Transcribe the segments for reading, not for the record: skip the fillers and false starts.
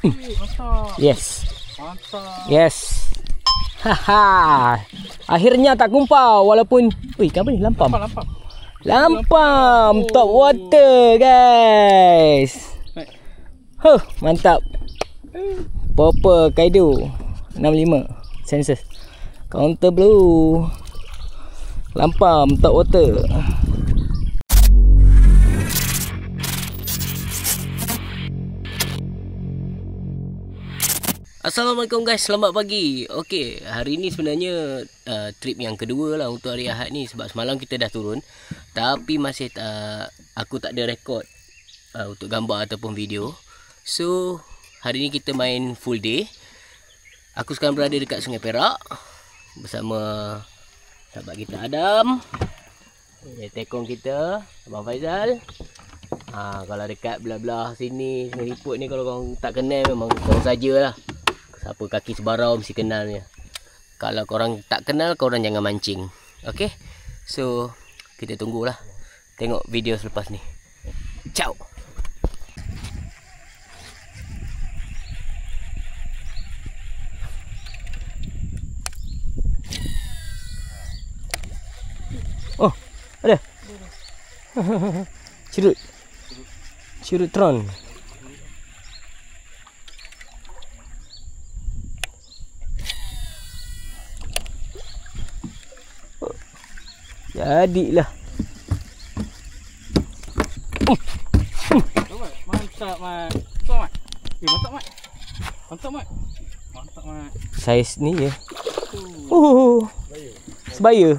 Mantap. Yes. Mantap. Yes. Haha. Akhirnya tak kumpau walaupun ikan apa ni? Lampam. Lampam. Lampam top water guys. Mantap. Popper Kaido 65 sensor. Counter blue. Lampam top water. Assalamualaikum guys, selamat pagi. Okey, hari ni sebenarnya trip yang kedua lah untuk hari Ahad ni. Sebab semalam kita dah turun, tapi masih aku tak ada rekod untuk gambar ataupun video. So hari ni kita main full day. Aku sekarang berada dekat Sungai Perak bersama sahabat kita Adam, tekong kita Abang Faizal. Kalau dekat belah-belah sini Sungai Liput ni, kalau korang tak kenal memang korang sajalah. Siapa kaki sebarau mesti kenalnya. Kalau korang tak kenal, korang jangan mancing. Okay, so kita tunggulah tengok video selepas ni. Ciao. Oh, ada. Curut. Curut tron. Jadilah. Mantap, Mat. Mantap, Mat. Mantap, Mat. Mantap, Mat. Mantap, Mat. Saiz ni je. Sebaya.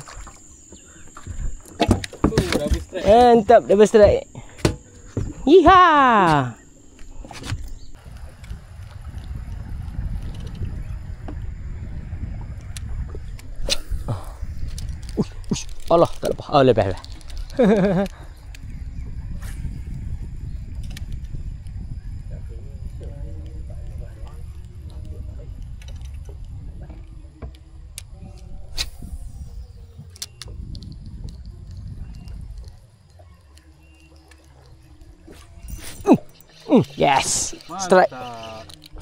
Double strike. Mantap, double strike. Yiha. Allah, tak lepas. Oh, lepas. Yes. Strike.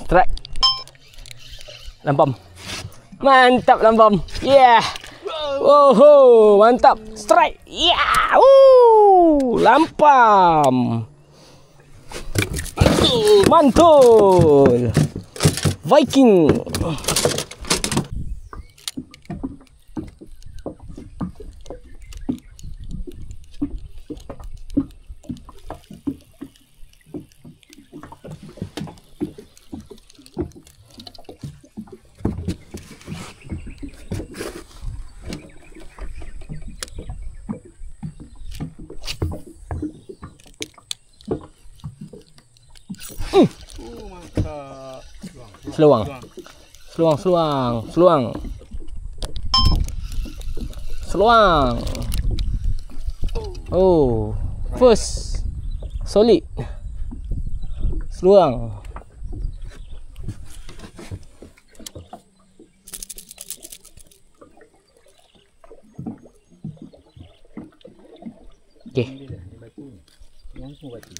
Strike. Lampam. Mantap lampam. Yeah. Oh, mantap. Strike. Yeah. Lampam. Mantul. Viking. Mantap. Seluang. Seluang. Oh, first solid. Seluang. Okey. Yang semua batu.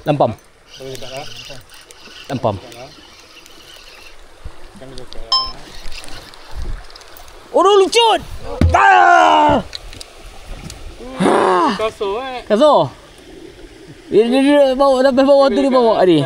Lampam. Lampam. Oh, lucut. Kasar Kasar. Dia bawa sampai bawah tu, dia bawa tadi.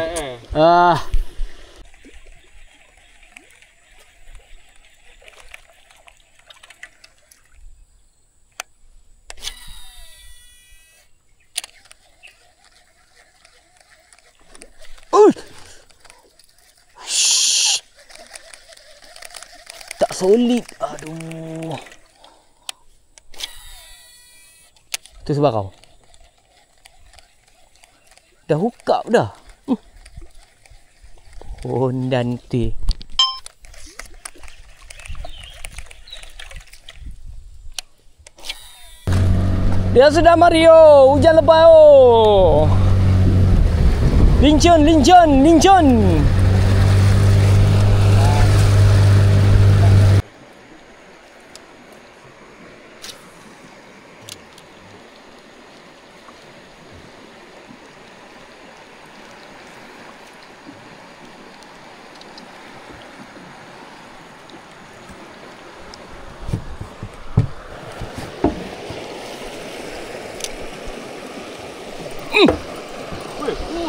Tak solid. Aduh. Tu sebarau. Dah hook up dah. Hondan tu. Dia sudah Mario. Hujan lebat oh. Lincun, lincun, lincun.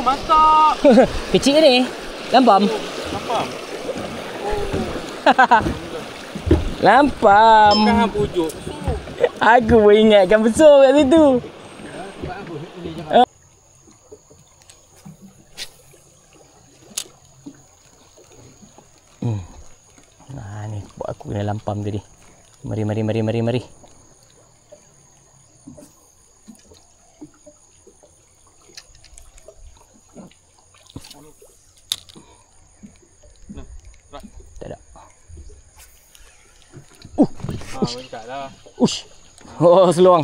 Mantap. Kecil ni. Lampam. Lampam. Lampam. Bukan pujuk. Aku pun ingatkan besar kat situ. Nah ni buat aku kena lampam tadi. Mari. Tak ada. Bentar lah. Ush. Oh, seluang.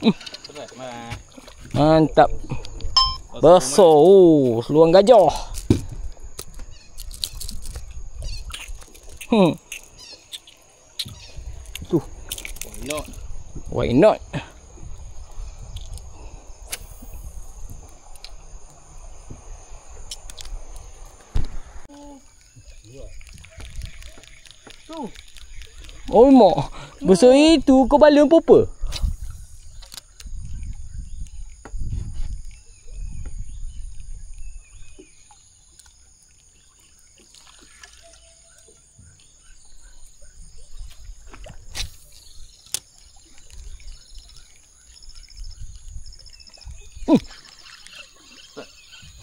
Berat mah. Mantap. Besar. Oh, seluang gajah. Tu. Why not? Oh mak, besar itu kau balon apa?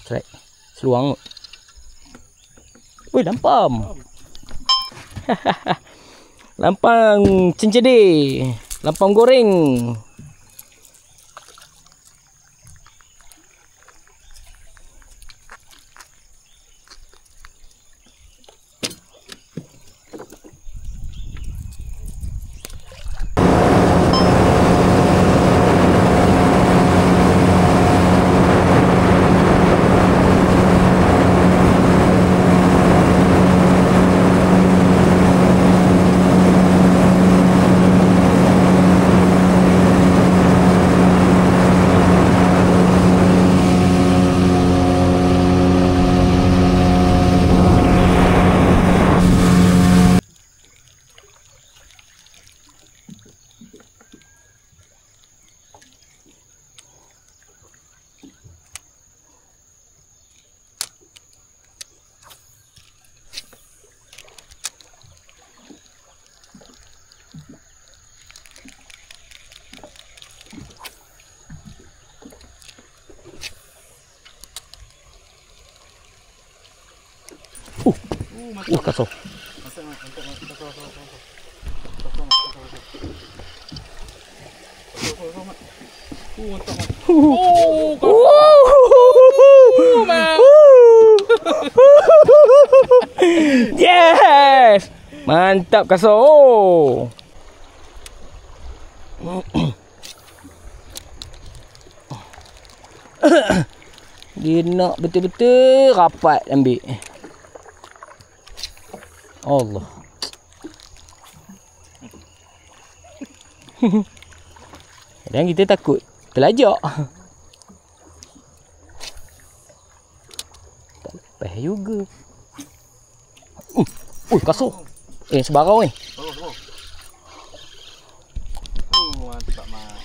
Strike. Seluang. Weh, lampam. Lampang cencede. Lampam goreng. Kasar. Yes! Mantap kasar. Oh. Dia nak betul-betul rapat ambil. Allah. Dan kita takut terlajak. Tak lepas juga. Kasar. Sebarau ni. Mantap mak.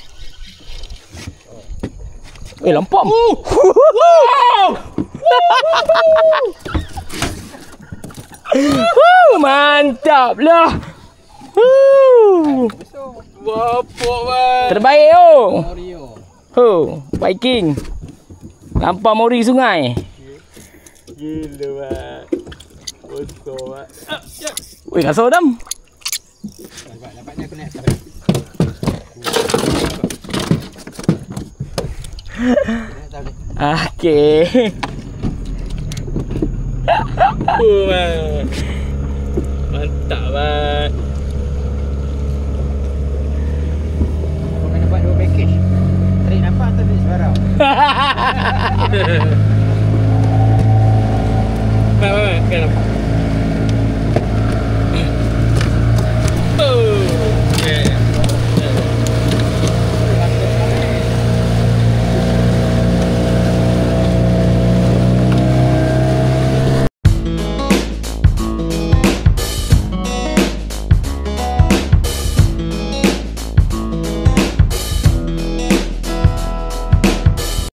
Lampam. Mantap lah. Bapak bang. Terbaik Viking. Lampam Mori sungai. Gila bang. Besar bang. Weh, kasar dam. Dapatnya aku naik. Okey. Mantap bang. Mat.